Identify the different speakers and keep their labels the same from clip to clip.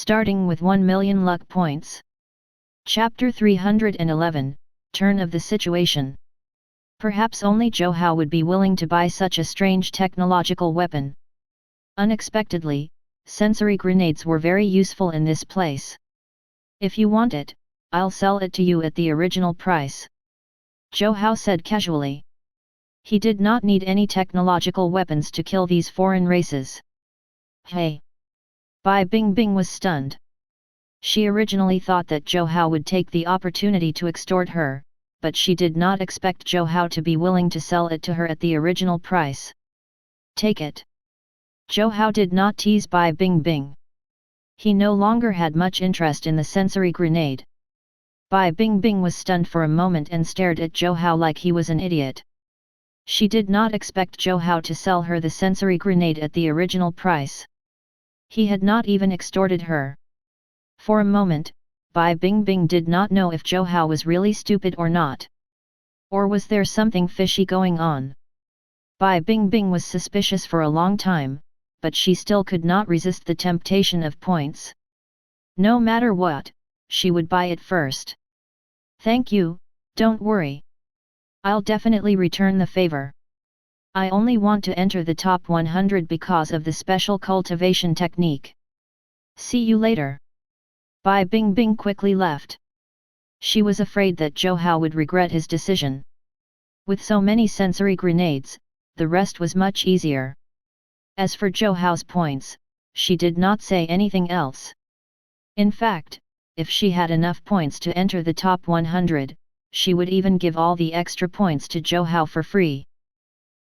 Speaker 1: starting with 1 million luck points. Chapter 311, Turn of the Situation. Perhaps only Zhou Hao would be willing to buy such a strange technological weapon. Unexpectedly, sensory grenades were very useful in this place. If you want it, I'll sell it to you at the original price. Zhou Hao said casually. He did not need any technological weapons to kill these foreign races. Hey! Bai Bingbing was stunned. She originally thought that Zhou Hao would take the opportunity to extort her, but she did not expect Zhou Hao to be willing to sell it to her at the original price. Take it. Zhou Hao did not tease Bai Bingbing. He no longer had much interest in the sensory grenade. Bai Bingbing was stunned for a moment and stared at Zhou Hao like he was an idiot. She did not expect Zhou Hao to sell her the sensory grenade at the original price. He had not even extorted her. For a moment, Bai Bingbing did not know if Zhou Hao was really stupid or not. Or was there something fishy going on? Bai Bingbing was suspicious for a long time, but she still could not resist the temptation of points. No matter what, she would buy it first. Thank you, don't worry. I'll definitely return the favor. I only want to enter the top 100 because of the special cultivation technique. See you later. Bai Bingbing quickly left. She was afraid that Zhou Hao would regret his decision. With so many sensory grenades, the rest was much easier. As for Zhou Hao's points, she did not say anything else. In fact, if she had enough points to enter the top 100, she would even give all the extra points to Zhou Hao for free.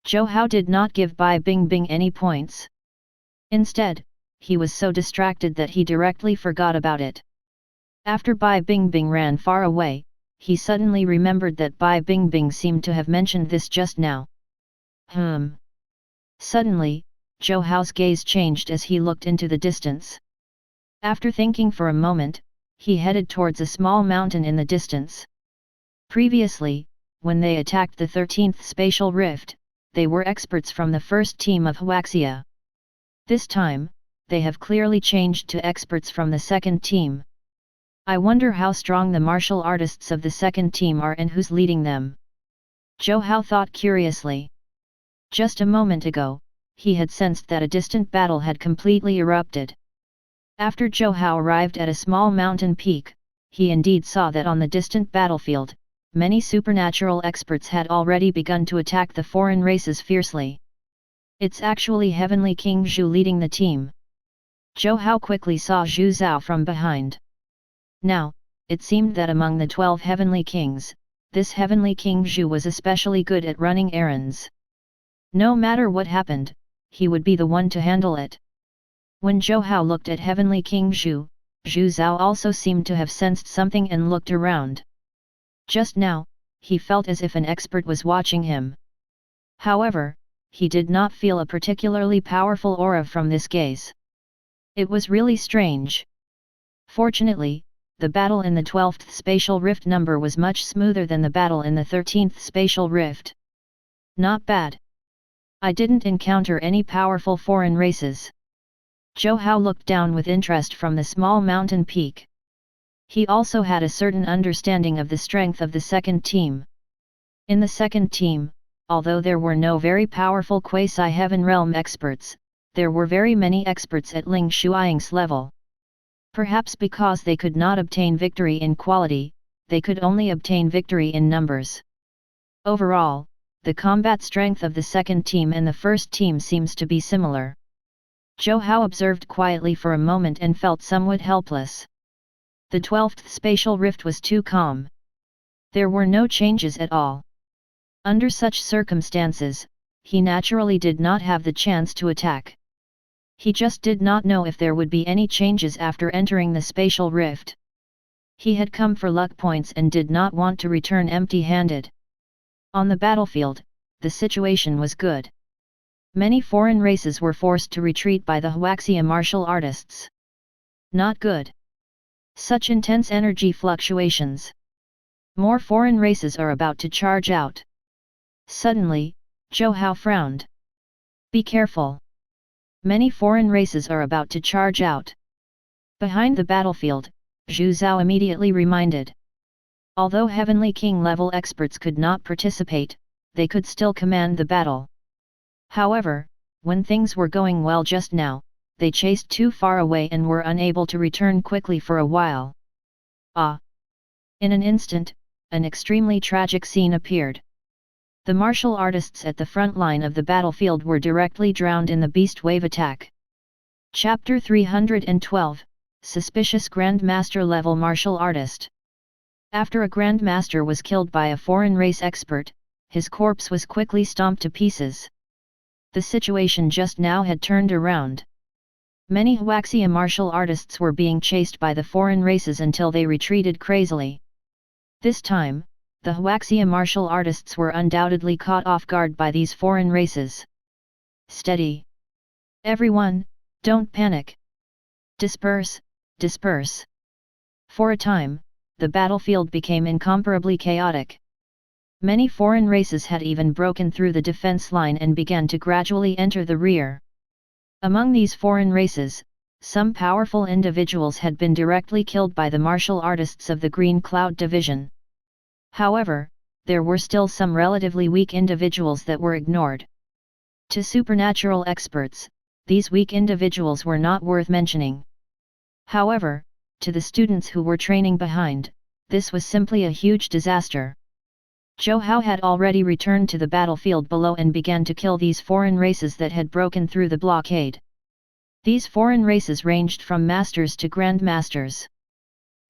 Speaker 1: Zhou Hao did not give Bai Bingbing any points. Instead, he was so distracted that he directly forgot about it. After Bai Bingbing ran far away, he suddenly remembered that Bai Bingbing seemed to have mentioned this just now. Suddenly, Zhou Hao's gaze changed as he looked into the distance. After thinking for a moment, he headed towards a small mountain in the distance. Previously, when they attacked the 13th spatial rift, they were experts from the first team of Huaxia. This time, they have clearly changed to experts from the second team. I wonder how strong the martial artists of the second team are and who's leading them. Zhou Hao thought curiously. Just a moment ago, he had sensed that a distant battle had completely erupted. After Zhou Hao arrived at a small mountain peak, he indeed saw that on the distant battlefield, many supernatural experts had already begun to attack the foreign races fiercely. It's actually Heavenly King Zhu leading the team. Zhou Hao quickly saw Zhu Zhao from behind. Now, it seemed that among the 12 Heavenly Kings, this Heavenly King Zhu was especially good at running errands. No matter what happened, he would be the one to handle it. When Zhou Hao looked at Heavenly King Zhu, Zhu Zhao also seemed to have sensed something and looked around. Just now, he felt as if an expert was watching him. However, he did not feel a particularly powerful aura from this gaze. It was really strange. Fortunately, the battle in the 12th spatial rift number was much smoother than the battle in the 13th spatial rift. Not bad. I didn't encounter any powerful foreign races. Zhou Hao looked down with interest from the small mountain peak. He also had a certain understanding of the strength of the second team. In the second team, although there were no very powerful quasi-heaven realm experts, there were very many experts at Ling Shuiying's level. Perhaps because they could not obtain victory in quality, they could only obtain victory in numbers. Overall, the combat strength of the second team and the first team seems to be similar. Zhou Hao observed quietly for a moment and felt somewhat helpless. The 12th spatial rift was too calm. There were no changes at all. Under such circumstances, he naturally did not have the chance to attack. He just did not know if there would be any changes after entering the spatial rift. He had come for luck points and did not want to return empty-handed. On the battlefield, the situation was good. Many foreign races were forced to retreat by the Huaxia martial artists. Not good. Such intense energy fluctuations. More foreign races are about to charge out. Suddenly, Zhou Hao frowned. Be careful. Many foreign races are about to charge out. Behind the battlefield, Zhu Zhao immediately reminded. Although Heavenly King level experts could not participate, they could still command the battle. However, when things were going well just now, they chased too far away and were unable to return quickly for a while. Ah! In an instant, an extremely tragic scene appeared. The martial artists at the front line of the battlefield were directly drowned in the beast wave attack. Chapter 312, Suspicious Grandmaster-level martial artist. After a Grandmaster was killed by a foreign race expert, his corpse was quickly stomped to pieces. The situation just now had turned around. Many Huaxia martial artists were being chased by the foreign races until they retreated crazily. This time, the Huaxia martial artists were undoubtedly caught off guard by these foreign races. Steady! Everyone, don't panic! Disperse, disperse! For a time, the battlefield became incomparably chaotic. Many foreign races had even broken through the defense line and began to gradually enter the rear. Among these foreign races, some powerful individuals had been directly killed by the martial artists of the Green Cloud Division. However, there were still some relatively weak individuals that were ignored. To supernatural experts, these weak individuals were not worth mentioning. However, to the students who were training behind, this was simply a huge disaster. Zhou Hao had already returned to the battlefield below and began to kill these foreign races that had broken through the blockade. These foreign races ranged from masters to grandmasters.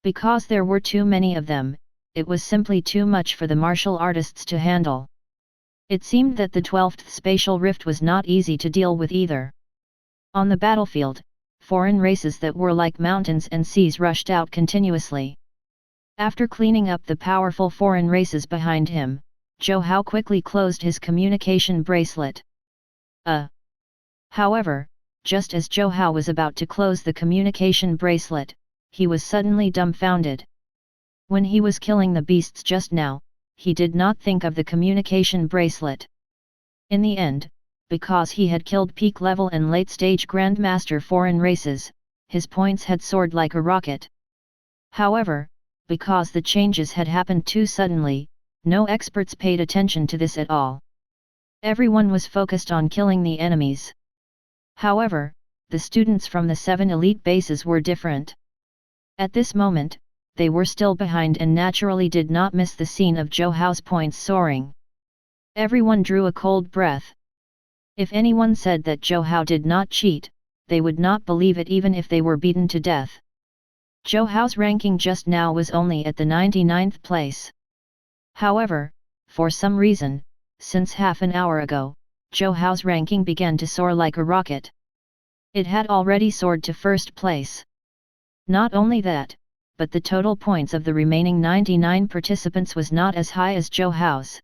Speaker 1: Because there were too many of them, it was simply too much for the martial artists to handle. It seemed that the 12th spatial rift was not easy to deal with either. On the battlefield, foreign races that were like mountains and seas rushed out continuously. After cleaning up the powerful foreign races behind him, Zhou Hao quickly closed his communication bracelet. However, just as Zhou Hao was about to close the communication bracelet, he was suddenly dumbfounded. When he was killing the beasts just now, he did not think of the communication bracelet. In the end, because he had killed peak level and late stage Grandmaster foreign races, his points had soared like a rocket. However, because the changes had happened too suddenly, no experts paid attention to this at all. Everyone was focused on killing the enemies. However, the students from the 7 elite bases were different. At this moment, they were still behind and naturally did not miss the scene of Zhou Hao's points soaring. Everyone drew a cold breath. If anyone said that Zhou Hao did not cheat, they would not believe it even if they were beaten to death. Zhou Hao's ranking just now was only at the 99th place. However, for some reason, since half an hour ago, Zhou Hao's ranking began to soar like a rocket. It had already soared to first place. Not only that, but the total points of the remaining 99 participants was not as high as Zhou Hao's.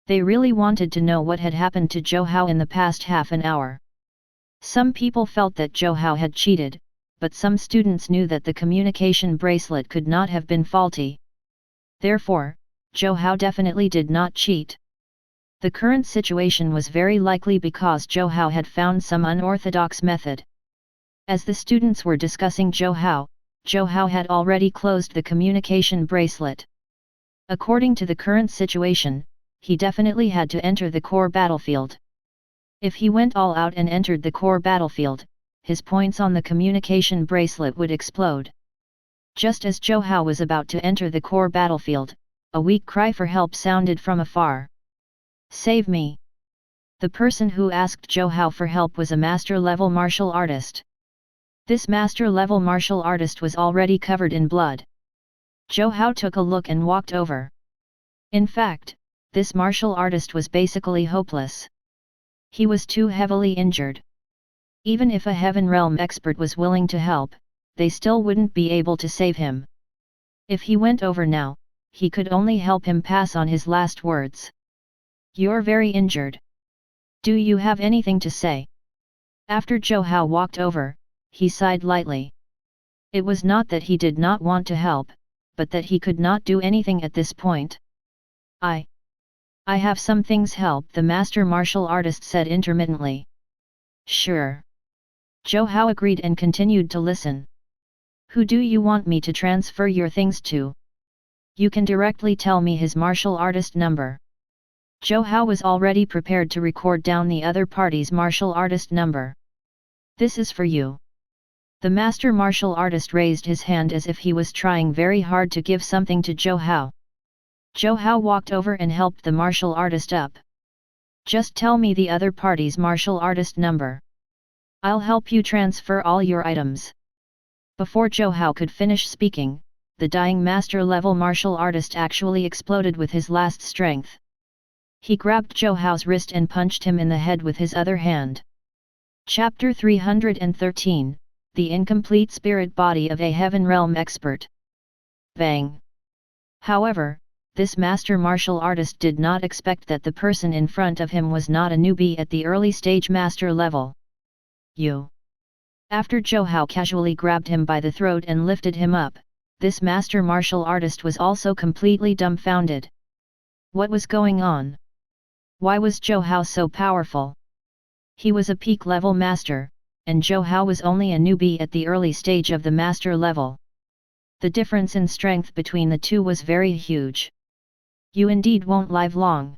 Speaker 1: They really wanted to know what had happened to Zhou Hao in the past half an hour. Some people felt that Zhou Hao had cheated, but some students knew that the communication bracelet could not have been faulty. Therefore, Zhou Hao definitely did not cheat. The current situation was very likely because Zhou Hao had found some unorthodox method. As the students were discussing Zhou Hao had already closed the communication bracelet. According to the current situation, he definitely had to enter the core battlefield. If he went all out and entered the core battlefield, his points on the communication bracelet would explode. Just as Zhou Hao was about to enter the core battlefield, a weak cry for help sounded from afar. Save me! The person who asked Zhou Hao for help was a master-level martial artist. This master-level martial artist was already covered in blood. Zhou Hao took a look and walked over. In fact, this martial artist was basically hopeless. He was too heavily injured. Even if a Heaven Realm expert was willing to help, they still wouldn't be able to save him. If he went over now, he could only help him pass on his last words. You're very injured. Do you have anything to say? After Zhou Hao walked over, he sighed lightly. It was not that he did not want to help, but that he could not do anything at this point. I have some things help, the master martial artist said intermittently. Sure. Zhou Hao agreed and continued to listen. Who do you want me to transfer your things to? You can directly tell me his martial artist number. Zhou Hao was already prepared to record down the other party's martial artist number. This is for you. The master martial artist raised his hand as if he was trying very hard to give something to Zhou Hao. Zhou Hao walked over and helped the martial artist up. Just tell me the other party's martial artist number. I'll help you transfer all your items. Before Zhou Hao could finish speaking, the dying master-level martial artist actually exploded with his last strength. He grabbed Zhou Hao's wrist and punched him in the head with his other hand. Chapter 313, The Incomplete Spirit Body of a Heaven Realm Expert. Bang! However, this master martial artist did not expect that the person in front of him was not a newbie at the early stage master level. You! After Zhou Hao casually grabbed him by the throat and lifted him up, this master martial artist was also completely dumbfounded. What was going on? Why was Zhou Hao so powerful? He was a peak level master, and Zhou Hao was only a newbie at the early stage of the master level. The difference in strength between the two was very huge. You indeed won't live long.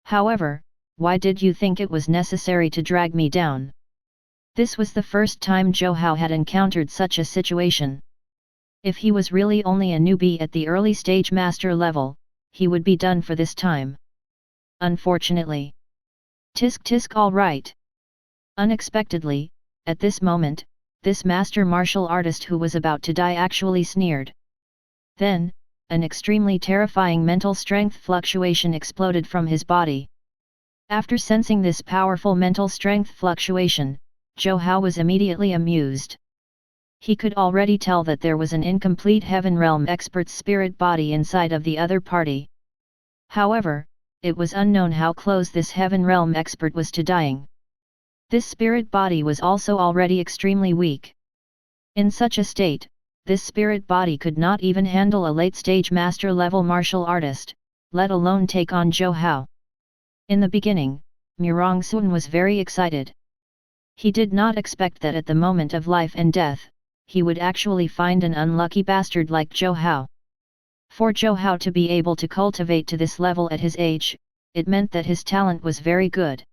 Speaker 1: However, why did you think it was necessary to drag me down? This was the first time Zhou Hao had encountered such a situation. If he was really only a newbie at the early stage master level, he would be done for this time. Unfortunately. Tisk tisk, all right. Unexpectedly, at this moment, this master martial artist who was about to die actually sneered. Then, an extremely terrifying mental strength fluctuation exploded from his body. After sensing this powerful mental strength fluctuation, Zhou Hao was immediately amused. He could already tell that there was an incomplete Heaven Realm expert's spirit body inside of the other party. However, it was unknown how close this Heaven Realm expert was to dying. This spirit body was also already extremely weak. In such a state, this spirit body could not even handle a late-stage master-level martial artist, let alone take on Zhou Hao. In the beginning, Murong Sun was very excited. He did not expect that at the moment of life and death, he would actually find an unlucky bastard like Zhou Hao. For Zhou Hao to be able to cultivate to this level at his age, it meant that his talent was very good.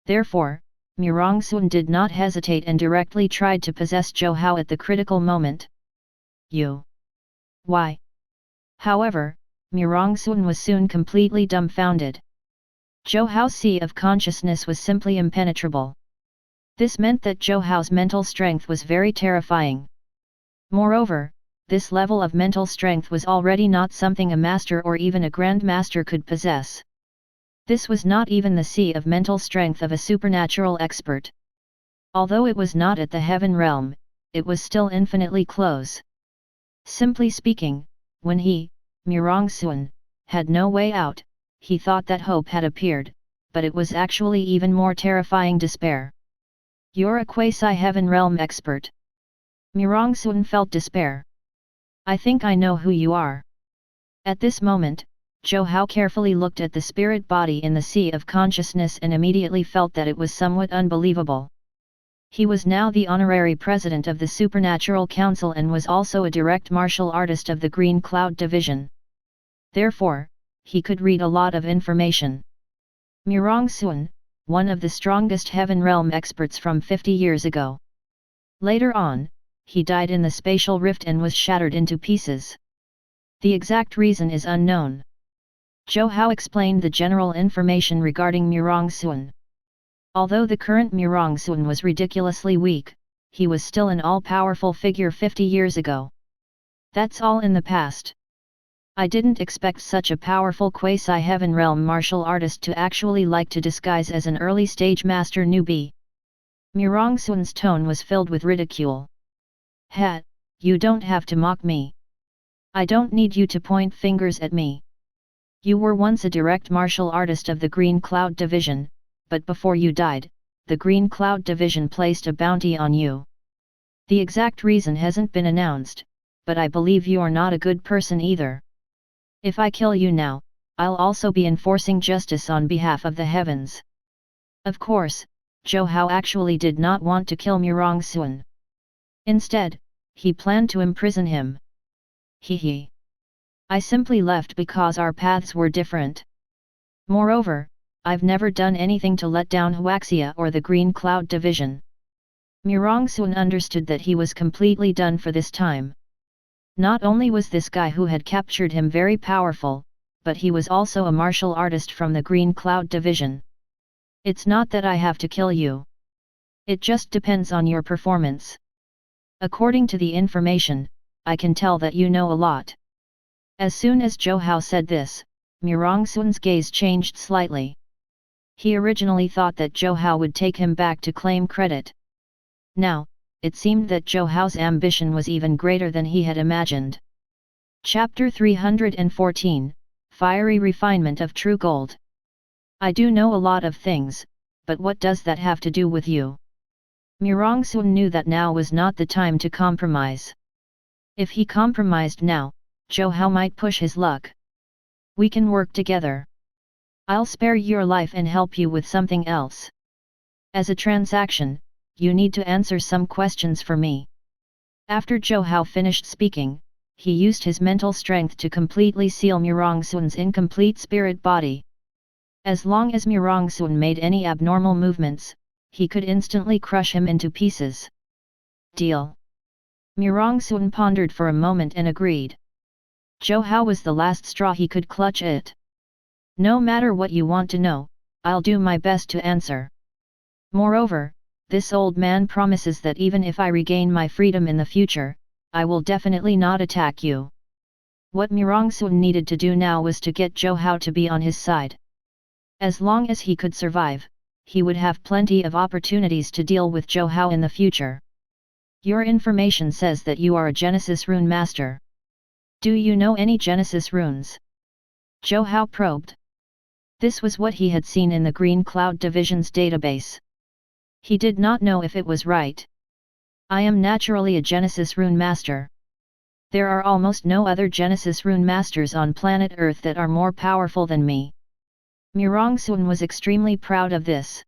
Speaker 1: Therefore, Murong Sun did not hesitate and directly tried to possess Zhou Hao at the critical moment. You! Why? However, Murong Sun was soon completely dumbfounded. Zhou Hao's sea of consciousness was simply impenetrable. This meant that Zhou Hao's mental strength was very terrifying. Moreover, this level of mental strength was already not something a master or even a grandmaster could possess. This was not even the sea of mental strength of a supernatural expert. Although it was not at the heaven realm, it was still infinitely close. Simply speaking, when he, Murong Sun, had no way out, he thought that hope had appeared, but it was actually even more terrifying despair. You're a quasi-heaven realm expert. Murong Sun felt despair. I think I know who you are. At this moment, Zhou Hao carefully looked at the spirit body in the sea of consciousness and immediately felt that it was somewhat unbelievable. He was now the honorary president of the Supernatural Council and was also a direct martial artist of the Green Cloud Division. Therefore, he could read a lot of information. Murong Sun, one of the strongest Heaven Realm experts from 50 years ago. Later on, he died in the spatial rift and was shattered into pieces. The exact reason is unknown. Zhou Hao explained the general information regarding Murong Sun. Although the current Murong Sun was ridiculously weak, he was still an all-powerful figure 50 years ago. That's all in the past. I didn't expect such a powerful quasi-heaven realm martial artist to actually like to disguise as an early-stage master newbie. Murong Sun's tone was filled with ridicule. Ha, you don't have to mock me. I don't need you to point fingers at me. You were once a direct martial artist of the Green Cloud Division, but before you died, the Green Cloud Division placed a bounty on you. The exact reason hasn't been announced, but I believe you're not a good person either. If I kill you now, I'll also be enforcing justice on behalf of the heavens. Of course, Zhou Hao actually did not want to kill Murong Sun. Instead, he planned to imprison him. Hee. I simply left because our paths were different. Moreover, I've never done anything to let down Huaxia or the Green Cloud Division. Murongsun understood that he was completely done for this time. Not only was this guy who had captured him very powerful, but he was also a martial artist from the Green Cloud Division. It's not that I have to kill you. It just depends on your performance. According to the information, I can tell that you know a lot. As soon as Zhou Hao said this, Murongsun's gaze changed slightly. He originally thought that Zhou Hao would take him back to claim credit. Now, it seemed that Zhou Hao's ambition was even greater than he had imagined. Chapter 314, Fiery Refinement of True Gold. I do know a lot of things, but what does that have to do with you? Murongsun knew that now was not the time to compromise. If he compromised now, Zhou Hao might push his luck. We can work together. I'll spare your life and help you with something else. As a transaction, you need to answer some questions for me. After Zhou Hao finished speaking, he used his mental strength to completely seal Murongsun's incomplete spirit body. As long as Murongsun made any abnormal movements, he could instantly crush him into pieces. Deal. Murongsun pondered for a moment and agreed. Zhou Hao was the last straw he could clutch it. No matter what you want to know, I'll do my best to answer. Moreover, this old man promises that even if I regain my freedom in the future, I will definitely not attack you. What Murongsun needed to do now was to get Zhou Hao to be on his side. As long as he could survive, he would have plenty of opportunities to deal with Zhou Hao in the future. Your information says that you are a Genesis rune master. Do you know any Genesis runes? Zhou Hao probed. This was what he had seen in the Green Cloud Division's database. He did not know if it was right. I am naturally a Genesis rune master. There are almost no other Genesis rune masters on planet Earth that are more powerful than me. Murongsun was extremely proud of this.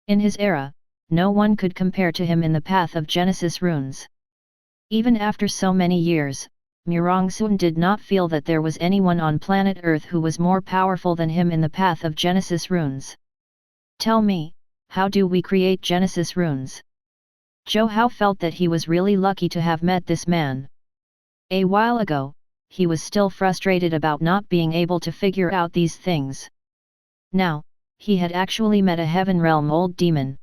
Speaker 1: In his era, no one could compare to him in the path of Genesis runes. Even after so many years, Murongsun did not feel that there was anyone on planet Earth who was more powerful than him in the path of Genesis runes. Tell me, how do we create Genesis runes? Zhou Hao felt that he was really lucky to have met this man. A while ago, he was still frustrated about not being able to figure out these things. Now, he had actually met a Heaven Realm old demon.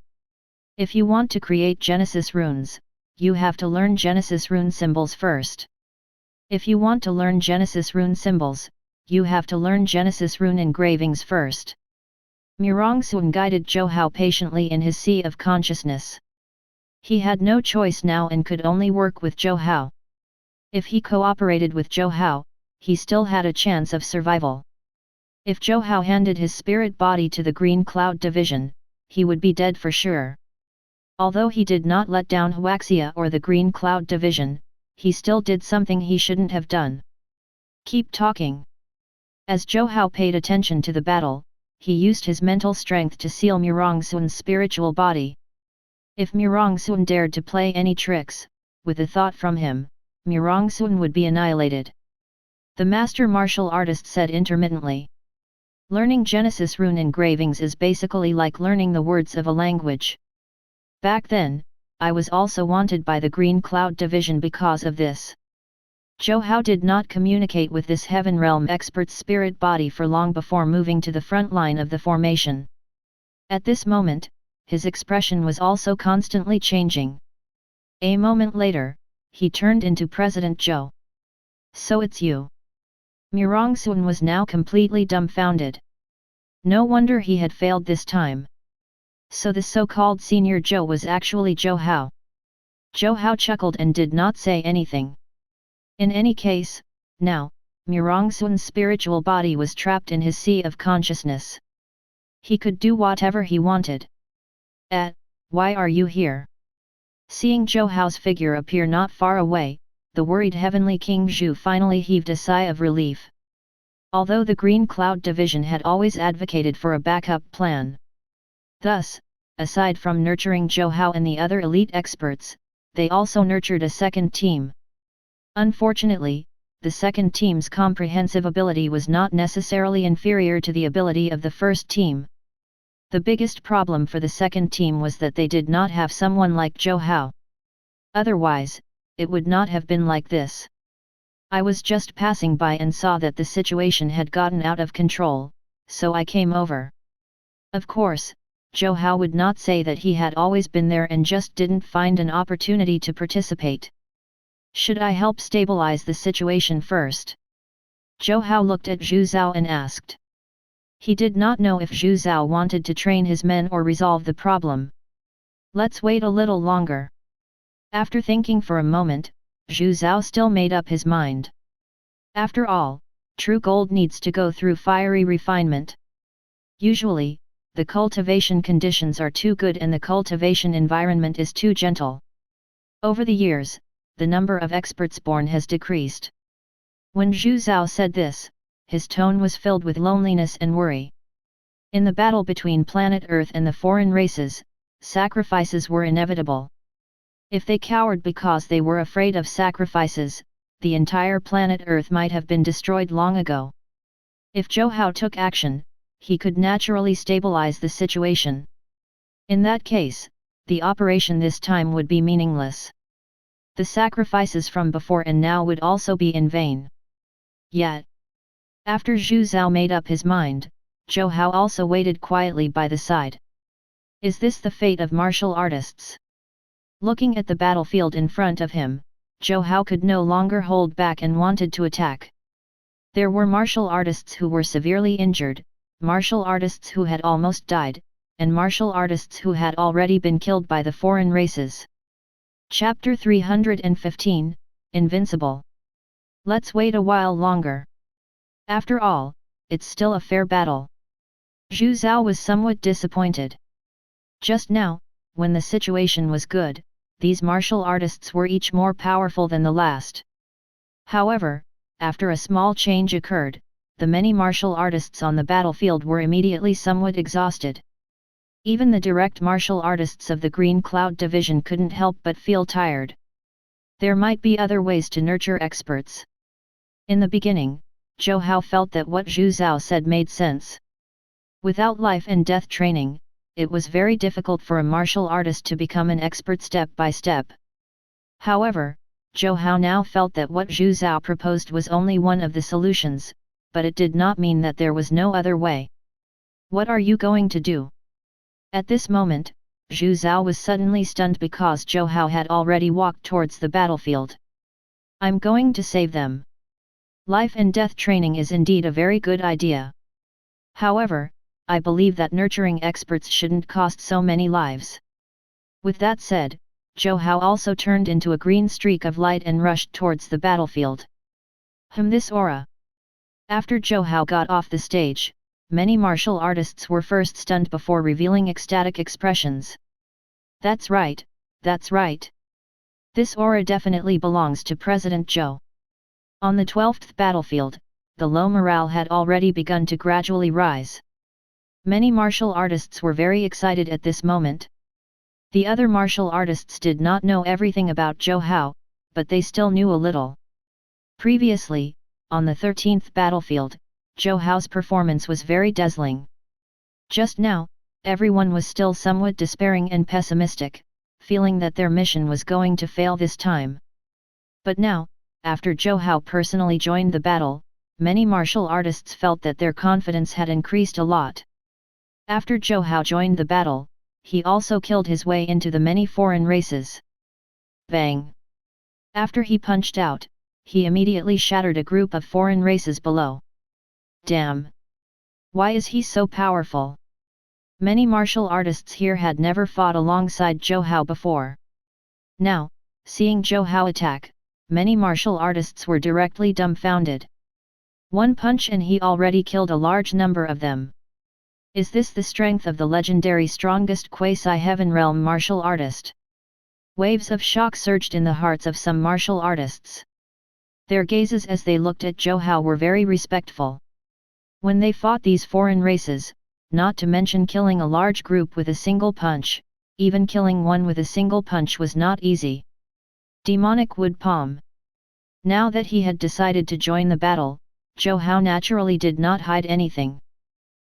Speaker 1: If you want to create Genesis runes, you have to learn Genesis rune symbols first. If you want to learn Genesis rune symbols, you have to learn Genesis rune engravings first. Murongsun guided Zhou Hao patiently in his sea of consciousness. He had no choice now and could only work with Zhou Hao. If he cooperated with Zhou Hao, he still had a chance of survival. If Zhou Hao handed his spirit body to the Green Cloud Division, he would be dead for sure. Although he did not let down Huaxia or the Green Cloud Division, he still did something he shouldn't have done. Keep talking. As Zhou Hao paid attention to the battle, he used his mental strength to seal Murongsun's spiritual body. If Murongsun dared to play any tricks, with a thought from him, Murongsun would be annihilated. The master martial artist said intermittently. Learning Genesis rune engravings is basically like learning the words of a language. Back then, I was also wanted by the Green Cloud Division because of this. Zhou Hao did not communicate with this Heaven Realm expert's spirit body for long before moving to the front line of the formation. At this moment, his expression was also constantly changing. A moment later, he turned into President Zhou. So it's you. Murongsun was now completely dumbfounded. No wonder he had failed this time. So the so-called senior Zhou was actually Zhou Hao. Zhou Hao chuckled and did not say anything. In any case, now, Murongsun's spiritual body was trapped in his sea of consciousness. He could do whatever he wanted. Why are you here? Seeing Zhou Hao's figure appear not far away, the worried Heavenly King Zhu finally heaved a sigh of relief. Although the Green Cloud Division had always advocated for a backup plan. Thus, aside from nurturing Zhou Hao and the other elite experts, they also nurtured a second team. Unfortunately, the second team's comprehensive ability was not necessarily inferior to the ability of the first team. The biggest problem for the second team was that they did not have someone like Zhou Hao. Otherwise, it would not have been like this. I was just passing by and saw that the situation had gotten out of control, so I came over. Of course, Zhou Hao would not say that he had always been there and just didn't find an opportunity to participate. Should I help stabilize the situation first? Zhou Hao looked at Zhu Zhao and asked. He did not know if Zhu Zhao wanted to train his men or resolve the problem. Let's wait a little longer. After thinking for a moment, Zhu Zhao still made up his mind. After all, true gold needs to go through fiery refinement. Usually, the cultivation conditions are too good and the cultivation environment is too gentle. Over the years, the number of experts born has decreased. When Zhu Zhao said this, his tone was filled with loneliness and worry. In the battle between planet Earth and the foreign races, sacrifices were inevitable. If they cowered because they were afraid of sacrifices, the entire planet Earth might have been destroyed long ago. If Zhou Hao took action, he could naturally stabilize the situation. In that case, the operation this time would be meaningless. The sacrifices from before and now would also be in vain. Yet, after Zhu Zhao made up his mind, Zhou Hao also waited quietly by the side. Is this the fate of martial artists? Looking at the battlefield in front of him, Zhou Hao could no longer hold back and wanted to attack. There were martial artists who were severely injured, martial artists who had almost died, and martial artists who had already been killed by the foreign races. Chapter 315, Invincible. Let's wait a while longer. After all, it's still a fair battle. Zhu Zhao was somewhat disappointed. Just now, when the situation was good, these martial artists were each more powerful than the last. However, after a small change occurred, the many martial artists on the battlefield were immediately somewhat exhausted. Even the direct martial artists of the Green Cloud Division couldn't help but feel tired. There might be other ways to nurture experts. In the beginning, Zhou Hao felt that what Zhu Zhao said made sense. Without life and death training, it was very difficult for a martial artist to become an expert step by step. However, Zhou Hao now felt that what Zhu Zhao proposed was only one of the solutions, but it did not mean that there was no other way. What are you going to do? At this moment, Zhu Zhao was suddenly stunned because Zhou Hao had already walked towards the battlefield. I'm going to save them. Life and death training is indeed a very good idea. However, I believe that nurturing experts shouldn't cost so many lives. With that said, Zhou Hao also turned into a green streak of light and rushed towards the battlefield. This aura. After Zhou Hao got off the stage, many martial artists were first stunned before revealing ecstatic expressions. That's right, that's right. This aura definitely belongs to President Zhou. On the 12th battlefield, the low morale had already begun to gradually rise. Many martial artists were very excited at this moment. The other martial artists did not know everything about Zhou Hao, but they still knew a little. Previously, on the 13th battlefield, Zhou Hao's performance was very dazzling. Just now, everyone was still somewhat despairing and pessimistic, feeling that their mission was going to fail this time. But now, after Zhou Hao personally joined the battle, many martial artists felt that their confidence had increased a lot. After Zhou Hao joined the battle, he also killed his way into the many foreign races. Bang! After he punched out, he immediately shattered a group of foreign races below. Damn! Why is he so powerful? Many martial artists here had never fought alongside Zhou Hao before. Now, seeing Zhou Hao attack, many martial artists were directly dumbfounded. One punch and he already killed a large number of them. Is this the strength of the legendary strongest quasi-heaven realm martial artist? Waves of shock surged in the hearts of some martial artists. Their gazes as they looked at Zhou Hao were very respectful. When they fought these foreign races, not to mention killing a large group with a single punch, even killing one with a single punch was not easy. Demonic Wood Palm. Now that he had decided to join the battle, Zhou Hao naturally did not hide anything.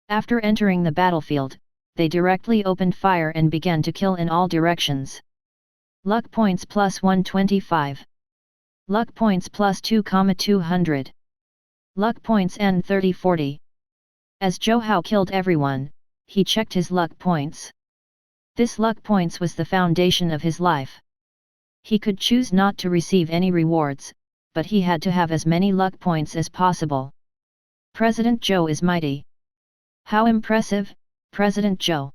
Speaker 1: After entering the battlefield, they directly opened fire and began to kill in all directions. Luck points plus 125. Luck points plus 2,200. Luck points N 30-40. As Zhou Hao killed everyone, he checked his luck points. This luck points was the foundation of his life. He could choose not to receive any rewards, but he had to have as many luck points as possible. President Zhou is mighty. How impressive, President Zhou!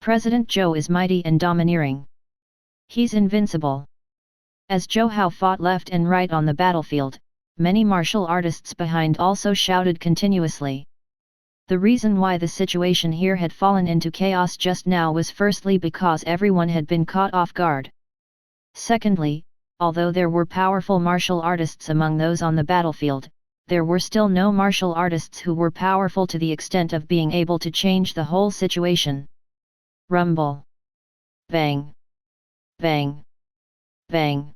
Speaker 1: President Zhou is mighty and domineering. He's invincible. As Zhou Hao fought left and right on the battlefield, many martial artists behind also shouted continuously. The reason why the situation here had fallen into chaos just now was firstly because everyone had been caught off guard. Secondly, although there were powerful martial artists among those on the battlefield, there were still no martial artists who were powerful to the extent of being able to change the whole situation. Rumble. Bang. Bang. Bang.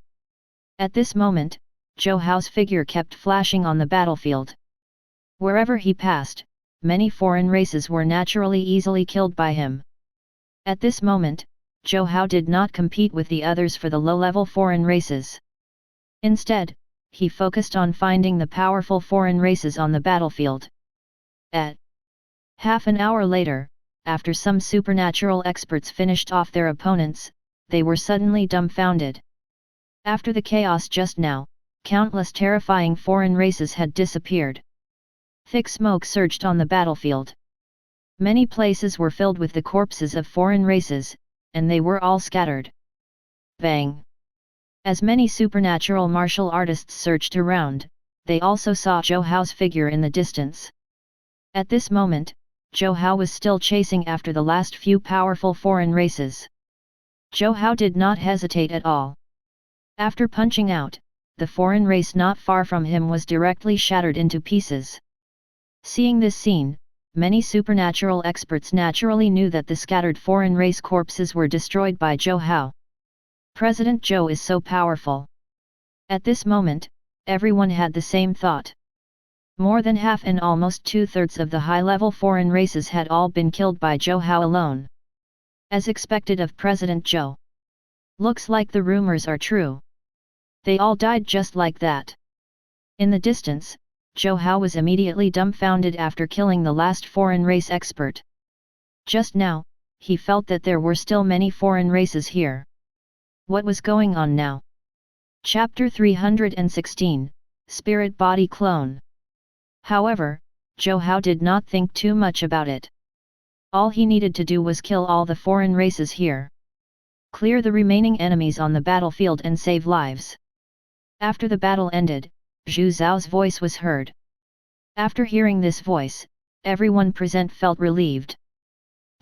Speaker 1: At this moment, Zhou Hao's figure kept flashing on the battlefield. Wherever he passed, many foreign races were naturally easily killed by him. At this moment, Zhou Hao did not compete with the others for the low-level foreign races. Instead, he focused on finding the powerful foreign races on the battlefield. At half an hour later, after some supernatural experts finished off their opponents, they were suddenly dumbfounded. After the chaos just now, countless terrifying foreign races had disappeared. Thick smoke surged on the battlefield. Many places were filled with the corpses of foreign races, and they were all scattered. Bang! As many supernatural martial artists searched around, they also saw Zhou Hao's figure in the distance. At this moment, Zhou Hao was still chasing after the last few powerful foreign races. Zhou Hao did not hesitate at all. After punching out, the foreign race not far from him was directly shattered into pieces. Seeing this scene, many supernatural experts naturally knew that the scattered foreign race corpses were destroyed by Zhou Hao. President Zhou is so powerful. At this moment, everyone had the same thought. More than half and almost two-thirds of the high-level foreign races had all been killed by Zhou Hao alone. As expected of President Zhou. Looks like the rumors are true. They all died just like that. In the distance, Zhou Hao was immediately dumbfounded after killing the last foreign race expert. Just now, he felt that there were still many foreign races here. What was going on now? Chapter 316, Spirit Body Clone. However, Zhou Hao did not think too much about it. All he needed to do was kill all the foreign races here. Clear the remaining enemies on the battlefield and save lives. After the battle ended, Zhu Zhao's voice was heard. After hearing this voice, everyone present felt relieved.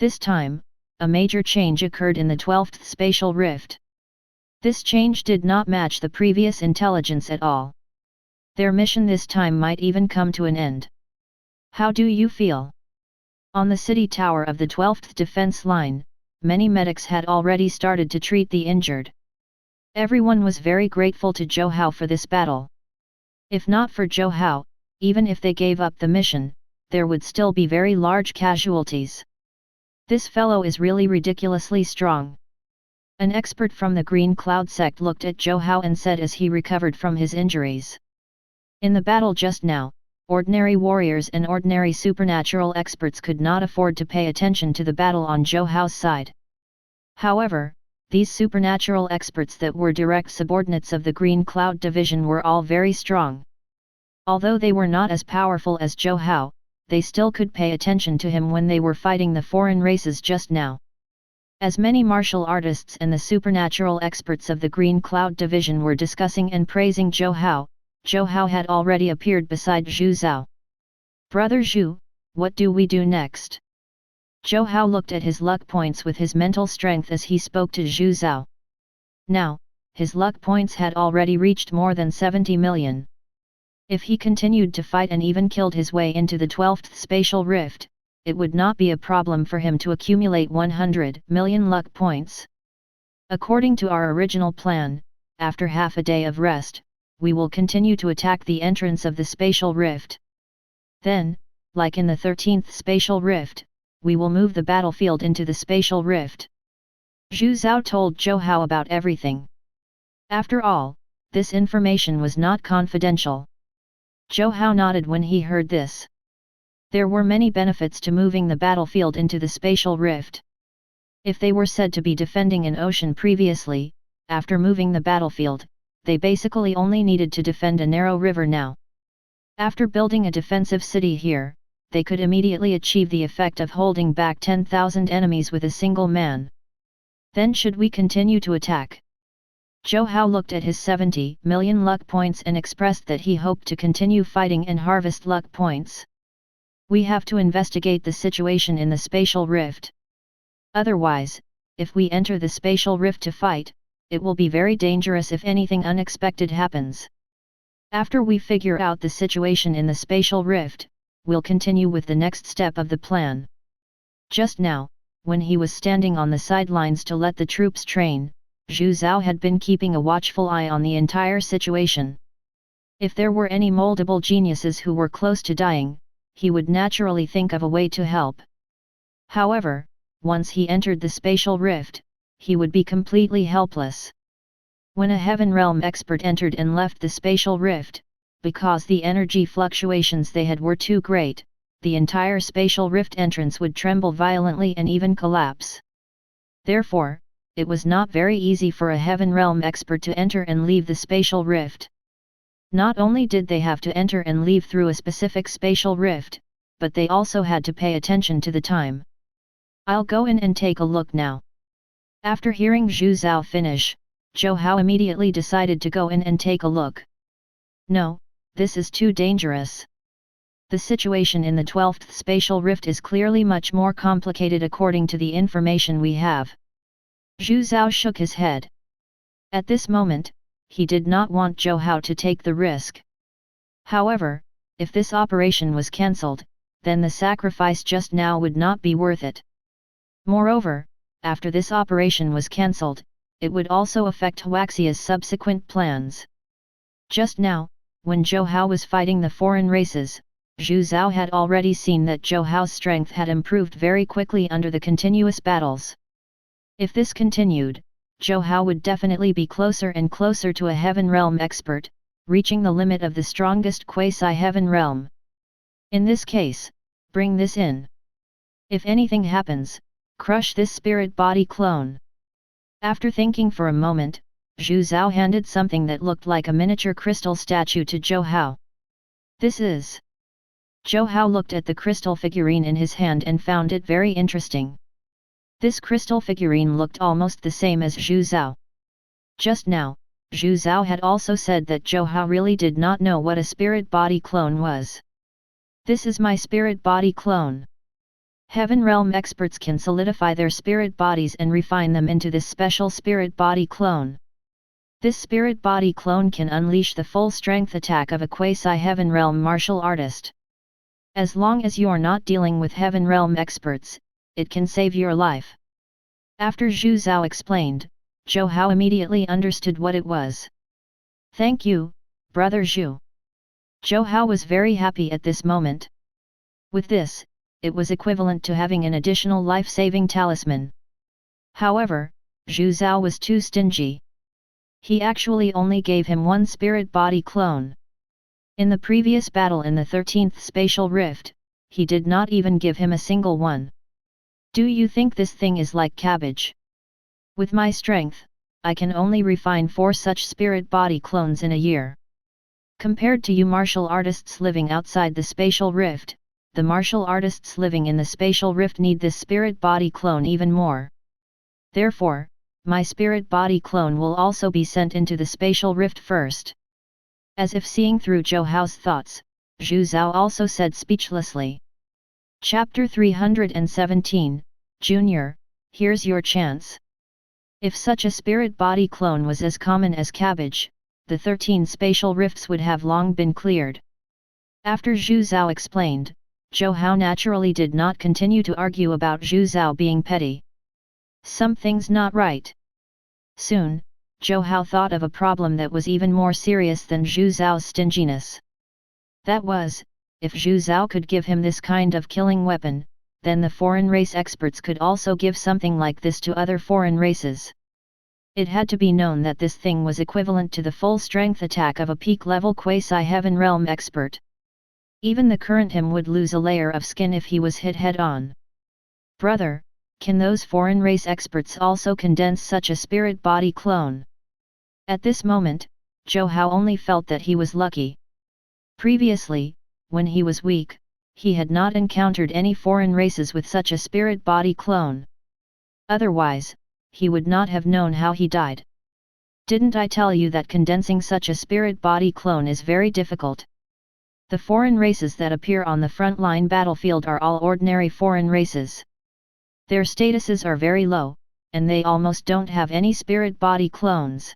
Speaker 1: This time, a major change occurred in the 12th spatial rift. This change did not match the previous intelligence at all. Their mission this time might even come to an end. How do you feel? On the city tower of the 12th defense line, many medics had already started to treat the injured. Everyone was very grateful to Zhou Hao for this battle. If not for Zhou Hao, even if they gave up the mission, there would still be very large casualties. This fellow is really ridiculously strong. An expert from the Green Cloud sect looked at Zhou Hao and said as he recovered from his injuries. In the battle just now, ordinary warriors and ordinary supernatural experts could not afford to pay attention to the battle on Zhou Hao's side. However, these supernatural experts that were direct subordinates of the Green Cloud division were all very strong. Although they were not as powerful as Zhou Hao, they still could pay attention to him when they were fighting the foreign races just now. As many martial artists and the supernatural experts of the Green Cloud division were discussing and praising Zhou Hao had already appeared beside Zhu Zhao. Brother Zhu, what do we do next? Zhou Hao looked at his luck points with his mental strength as he spoke to Zhu Zhao. Now, his luck points had already reached more than 70 million. If he continued to fight and even killed his way into the 12th spatial rift, it would not be a problem for him to accumulate 100 million luck points. According to our original plan, after half a day of rest, we will continue to attack the entrance of the spatial rift. Then, like in the 13th spatial rift, we will move the battlefield into the spatial rift. Zhu Zhao told Zhou Hao about everything. After all, this information was not confidential. Zhou Hao nodded when he heard this. There were many benefits to moving the battlefield into the spatial rift. If they were said to be defending an ocean previously, after moving the battlefield, they basically only needed to defend a narrow river now. After building a defensive city here, they could immediately achieve the effect of holding back 10,000 enemies with a single man. Then should we continue to attack? Zhou Hao looked at his 70 million luck points and expressed that he hoped to continue fighting and harvest luck points. We have to investigate the situation in the spatial rift. Otherwise, if we enter the spatial rift to fight, it will be very dangerous if anything unexpected happens. After we figure out the situation in the spatial rift, we'll continue with the next step of the plan. Just now, when he was standing on the sidelines to let the troops train, Zhu Zhao had been keeping a watchful eye on the entire situation. If there were any moldable geniuses who were close to dying, he would naturally think of a way to help. However, once he entered the spatial rift, he would be completely helpless. When a Heaven Realm expert entered and left the spatial rift, because the energy fluctuations they had were too great, the entire spatial rift entrance would tremble violently and even collapse. Therefore, it was not very easy for a Heaven Realm expert to enter and leave the spatial rift. Not only did they have to enter and leave through a specific spatial rift, but they also had to pay attention to the time. I'll go in and take a look now. After hearing Zhu Zhao finish, Zhou Hao immediately decided to go in and take a look. No, this is too dangerous. The situation in the 12th spatial rift is clearly much more complicated according to the information we have. Zhu Zhao shook his head. At this moment, he did not want Zhou Hao to take the risk. However, if this operation was cancelled, then the sacrifice just now would not be worth it. Moreover, after this operation was cancelled, it would also affect Huaxia's subsequent plans. Just now, when Zhou Hao was fighting the foreign races, Zhu Zhao had already seen that Zhou Hao's strength had improved very quickly under the continuous battles. If this continued, Zhou Hao would definitely be closer and closer to a Heaven Realm expert, reaching the limit of the strongest quasi-Heaven Realm. In this case, bring this in. If anything happens, crush this spirit body clone. After thinking for a moment, Zhu Zhao handed something that looked like a miniature crystal statue to Zhou Hao. This is. Zhou Hao looked at the crystal figurine in his hand and found it very interesting. This crystal figurine looked almost the same as Zhu Zhao. Just now, Zhu Zhao had also said that Zhou Hao really did not know what a spirit body clone was. This is my spirit body clone. Heaven Realm experts can solidify their spirit bodies and refine them into this special spirit body clone. This spirit body clone can unleash the full strength attack of a quasi-Heaven Realm martial artist. As long as you're not dealing with Heaven Realm experts, it can save your life. After Zhu Zhao explained, Zhou Hao immediately understood what it was. Thank you, Brother Zhu. Zhou Hao was very happy at this moment. With this, it was equivalent to having an additional life-saving talisman. However, Zhu Zhao was too stingy. He actually only gave him one spirit body clone. In the previous battle in the 13th spatial rift, he did not even give him a single one. Do you think this thing is like cabbage? With my strength, I can only refine 4 such spirit body clones in a year. Compared to you martial artists living outside the spatial rift, the martial artists living in the spatial rift need this spirit body clone even more. Therefore, my spirit body clone will also be sent into the spatial rift first. As if seeing through Zhou Hao's thoughts, Zhu Zhao also said speechlessly. Chapter 317, Junior, here's your chance. If such a spirit body clone was as common as cabbage, the 13 spatial rifts would have long been cleared. After Zhu Zhao explained, Zhou Hao naturally did not continue to argue about Zhu Zhao being petty. Something's not right. Soon, Zhou Hao thought of a problem that was even more serious than Zhu Zhao's stinginess. That was, if Zhu Zhao could give him this kind of killing weapon, then the foreign race experts could also give something like this to other foreign races. It had to be known that this thing was equivalent to the full-strength attack of a peak-level quasi-heaven realm expert. Even the current him would lose a layer of skin if he was hit head-on. Brother, can those foreign race experts also condense such a spirit body clone? At this moment, Zhou Hao only felt that he was lucky. Previously, when he was weak, he had not encountered any foreign races with such a spirit body clone. Otherwise, he would not have known how he died. Didn't I tell you that condensing such a spirit body clone is very difficult? The foreign races that appear on the frontline battlefield are all ordinary foreign races. Their statuses are very low, and they almost don't have any spirit body clones.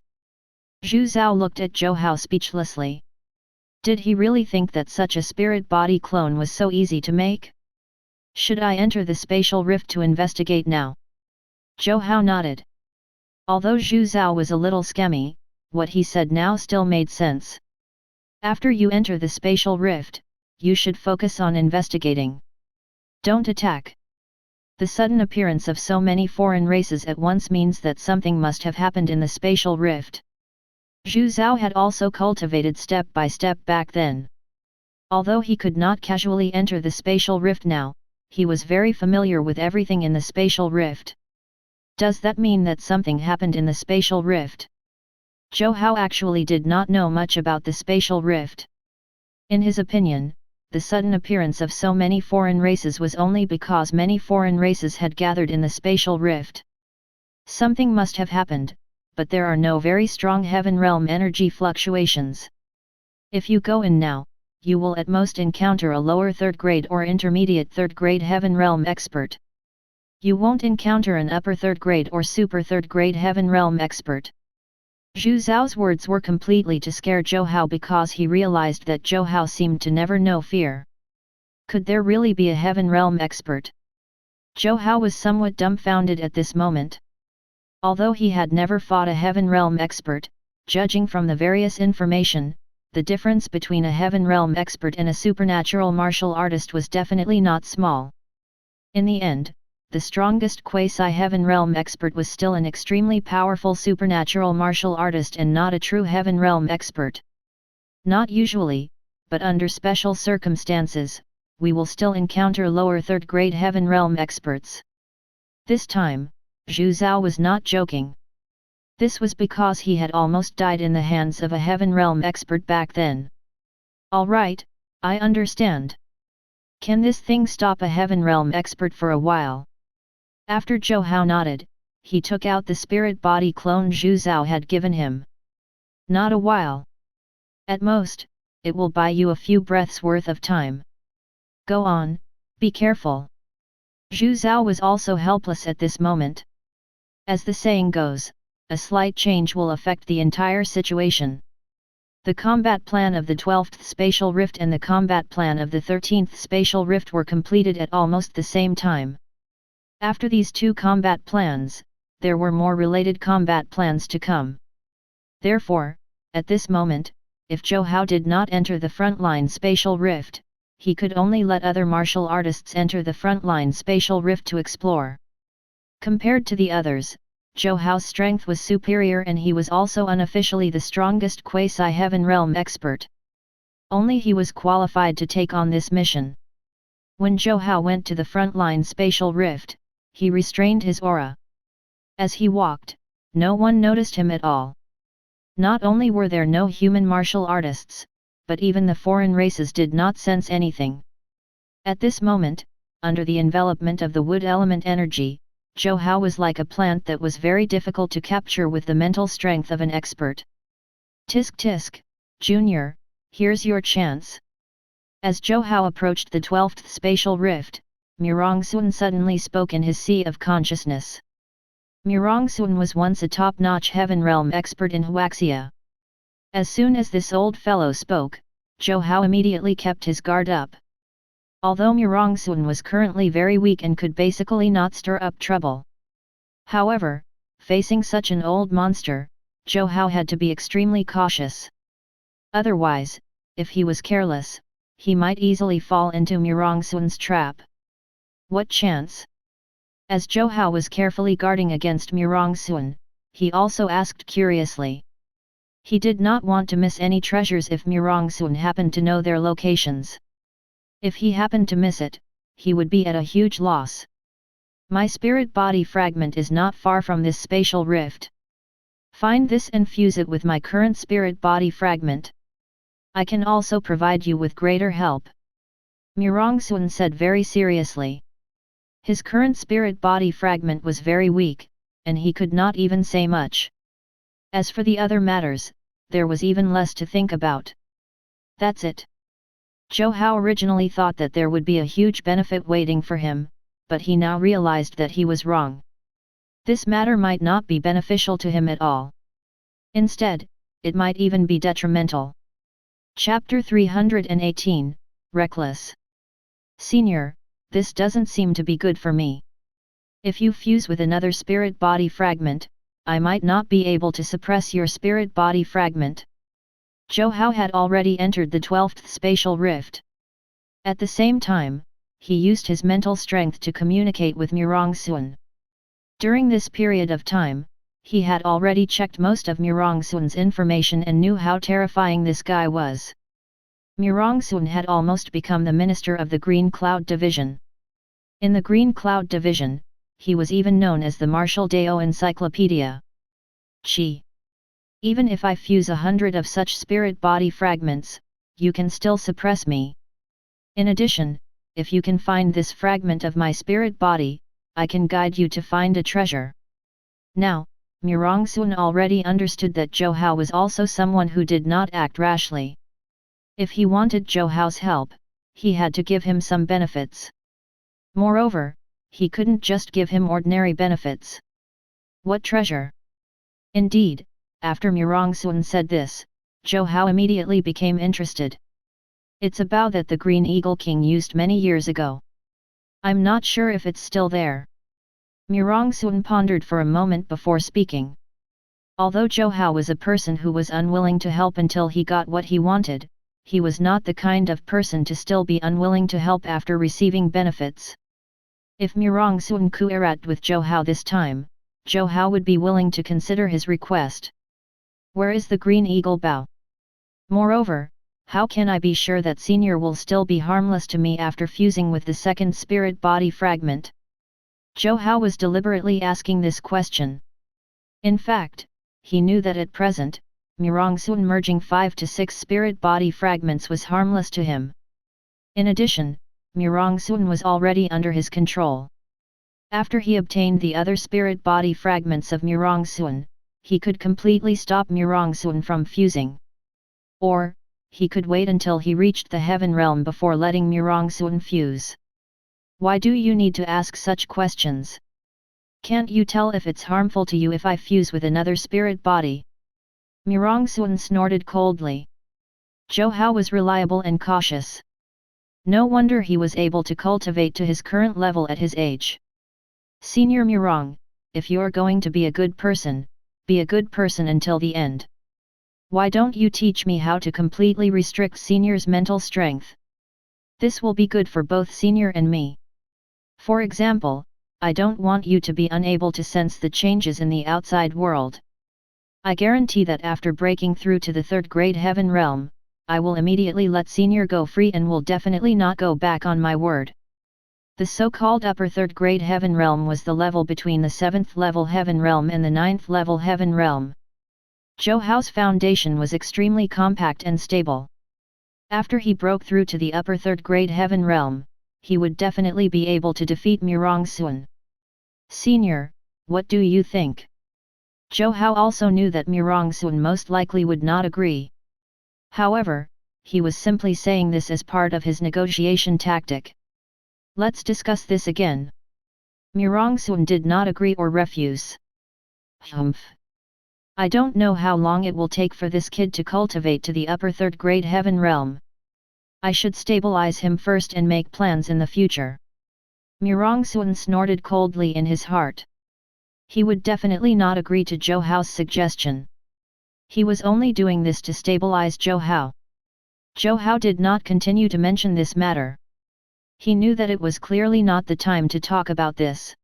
Speaker 1: Zhu Zhao looked at Zhou Hao speechlessly. Did he really think that such a spirit body clone was so easy to make? Should I enter the spatial rift to investigate now? Zhou Hao nodded. Although Zhu Zhao was a little scammy, what he said now still made sense. After you enter the spatial rift, you should focus on investigating. Don't attack. The sudden appearance of so many foreign races at once means that something must have happened in the spatial rift. Zhu Zhao had also cultivated step by step back then. Although he could not casually enter the spatial rift now, he was very familiar with everything in the spatial rift. Does that mean that something happened in the spatial rift? Zhou Hao actually did not know much about the spatial rift. In his opinion, the sudden appearance of so many foreign races was only because many foreign races had gathered in the spatial rift. Something must have happened, but there are no very strong heaven realm energy fluctuations. If you go in now, you will at most encounter a lower third grade or intermediate third grade heaven realm expert. You won't encounter an upper third grade or super third grade heaven realm expert. Zhu Zhao's words were completely to scare Zhou Hao because he realized that Zhou Hao seemed to never know fear. Could there really be a heaven realm expert? Zhou Hao was somewhat dumbfounded at this moment. Although he had never fought a heaven realm expert, judging from the various information, the difference between a heaven realm expert and a supernatural martial artist was definitely not small. In the end, the strongest quasi-heaven realm expert was still an extremely powerful supernatural martial artist and not a true heaven realm expert. Not usually, but under special circumstances, we will still encounter lower third-grade heaven realm experts. This time, Zhu Zhao was not joking. This was because he had almost died in the hands of a heaven realm expert back then. Alright, I understand. Can this thing stop a heaven realm expert for a while? After Zhou Hao nodded, he took out the spirit body clone Zhu Zhao had given him. Not a while. At most, it will buy you a few breaths worth of time. Go on, be careful. Zhu Zhao was also helpless at this moment. As the saying goes, a slight change will affect the entire situation. The combat plan of the 12th Spatial Rift and the combat plan of the 13th Spatial Rift were completed at almost the same time. After these two combat plans, there were more related combat plans to come. Therefore, at this moment, if Zhou Hao did not enter the frontline spatial rift, he could only let other martial artists enter the frontline spatial rift to explore. Compared to the others, Zhou Hao's strength was superior and he was also unofficially the strongest quasi-heaven realm expert. Only he was qualified to take on this mission. When Zhou Hao went to the frontline spatial rift, he restrained his aura. As he walked, no one noticed him at all. Not only were there no human martial artists, but even the foreign races did not sense anything. At this moment, under the envelopment of the wood element energy, Zhou Hao was like a plant that was very difficult to capture with the mental strength of an expert. Tisk tisk, Junior, here's your chance. As Zhou Hao approached the 12th spatial rift, Murongxun suddenly spoke in his sea of consciousness. Murongxun was once a top-notch heaven realm expert in Huaxia. As soon as this old fellow spoke, Zhou Hao immediately kept his guard up. Although Murongxun was currently very weak and could basically not stir up trouble. However, facing such an old monster, Zhou Hao had to be extremely cautious. Otherwise, if he was careless, he might easily fall into Mirongxuan's trap. What chance? As Zhou Hao was carefully guarding against Mirongxuan, he also asked curiously. He did not want to miss any treasures if Mirongxuan happened to know their locations. If he happened to miss it, he would be at a huge loss. My spirit body fragment is not far from this spatial rift. Find this and fuse it with my current spirit body fragment. I can also provide you with greater help. Mirongxuan said very seriously. His current spirit body fragment was very weak, and he could not even say much. As for the other matters, there was even less to think about. That's it. Zhou Hao originally thought that there would be a huge benefit waiting for him, but he now realized that he was wrong. This matter might not be beneficial to him at all. Instead, it might even be detrimental. Chapter 318, Reckless. Senior, this doesn't seem to be good for me. If you fuse with another spirit body fragment, I might not be able to suppress your spirit body fragment. Zhou Hao had already entered the 12th spatial rift. At the same time, he used his mental strength to communicate with Mirongxuan. During this period of time, he had already checked most of Mirongxuan's information and knew how terrifying this guy was. Mirongxuan had almost become the minister of the Green Cloud Division. In the Green Cloud Division, he was even known as the Martial Dao Encyclopedia. Chi. Even if I fuse 100 of such spirit body fragments, you can still suppress me. In addition, if you can find this fragment of my spirit body, I can guide you to find a treasure. Now, Mirongxuan already understood that Zhou Hao was also someone who did not act rashly. If he wanted Zhou Hao's help, he had to give him some benefits. Moreover, he couldn't just give him ordinary benefits. What treasure? Indeed, after Mirongxuan said this, Zhou Hao immediately became interested. It's a bow that the Green Eagle King used many years ago. I'm not sure if it's still there. Mirongxuan pondered for a moment before speaking. Although Zhou Hao was a person who was unwilling to help until he got what he wanted, he was not the kind of person to still be unwilling to help after receiving benefits. If Mirongxuan cooperated with Zhou Hao this time, Zhou Hao would be willing to consider his request. Where is the Green Eagle bow? Moreover, how can I be sure that Senior will still be harmless to me after fusing with the second spirit body fragment? Zhou Hao was deliberately asking this question. In fact, he knew that at present, Mirongxuan merging 5 to 6 spirit body fragments was harmless to him. In addition, Mirongxuan was already under his control. After he obtained the other spirit body fragments of Mirongxuan, he could completely stop Mirongxuan from fusing. Or, he could wait until he reached the heaven realm before letting Mirongxuan fuse. Why do you need to ask such questions? Can't you tell if it's harmful to you if I fuse with another spirit body? Mirongxuan snorted coldly. Zhou Hao was reliable and cautious. No wonder he was able to cultivate to his current level at his age. Senior Mirong, if you're going to be a good person, be a good person until the end. Why don't you teach me how to completely restrict Senior's mental strength? This will be good for both Senior and me. For example, I don't want you to be unable to sense the changes in the outside world. I guarantee that after breaking through to the 3rd grade heaven realm, I will immediately let Senior go free and will definitely not go back on my word. The so-called upper 3rd grade heaven realm was the level between the 7th level heaven realm and the 9th level heaven realm. Zhou Hao's foundation was extremely compact and stable. After he broke through to the upper 3rd grade heaven realm, he would definitely be able to defeat Mirongxuan. Senior, what do you think? Zhou Hao also knew that Mirongxuan most likely would not agree. However, he was simply saying this as part of his negotiation tactic. Let's discuss this again. Mirongxuan did not agree or refuse. Humph. I don't know how long it will take for this kid to cultivate to the upper 3rd grade heaven realm. I should stabilize him first and make plans in the future. Mirongxuan snorted coldly in his heart. He would definitely not agree to Zhou Hao's suggestion. He was only doing this to stabilize Zhou Hao. Zhou Hao did not continue to mention this matter. He knew that it was clearly not the time to talk about this.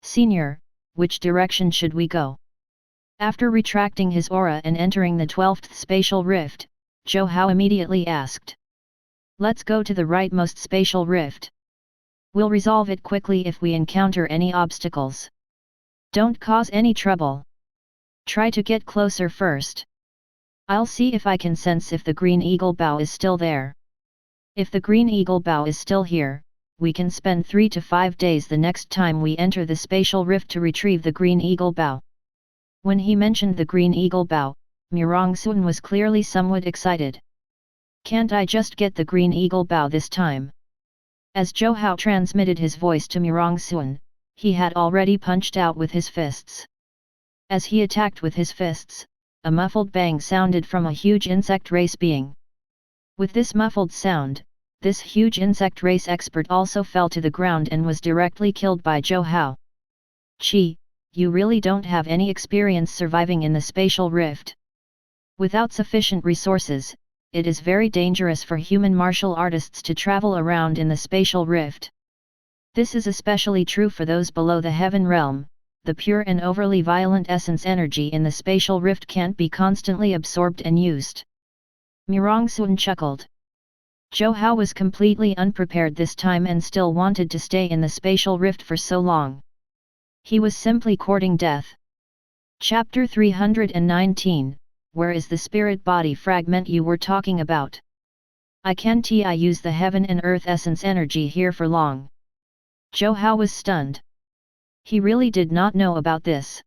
Speaker 1: Senior, which direction should we go? After retracting his aura and entering the 12th spatial rift, Zhou Hao immediately asked. Let's go to the rightmost spatial rift. We'll resolve it quickly if we encounter any obstacles. Don't cause any trouble. Try to get closer first. I'll see if I can sense if the Green Eagle Bow is still there. If the Green Eagle Bow is still here, we can spend 3 to 5 days the next time we enter the spatial rift to retrieve the Green Eagle Bow. When he mentioned the Green Eagle Bow, Mirongsun was clearly somewhat excited. Can't I just get the Green Eagle Bow this time? As Zhou Hao transmitted his voice to Mirongsun, he had already punched out with his fists. As he attacked with his fists, a muffled bang sounded from a huge insect race being. With this muffled sound, this huge insect race expert also fell to the ground and was directly killed by Zhou Hao. Chi, you really don't have any experience surviving in the spatial rift. Without sufficient resources, it is very dangerous for human martial artists to travel around in the spatial rift. This is especially true for those below the heaven realm. The pure and overly violent essence energy in the spatial rift can't be constantly absorbed and used. Mirongsun chuckled. Zhou Hao was completely unprepared this time and still wanted to stay in the spatial rift for so long. He was simply courting death. Chapter 319, Where is the spirit body fragment you were talking about? I can't use the heaven and earth essence energy here for long. Zhou Hao was stunned. He really did not know about this.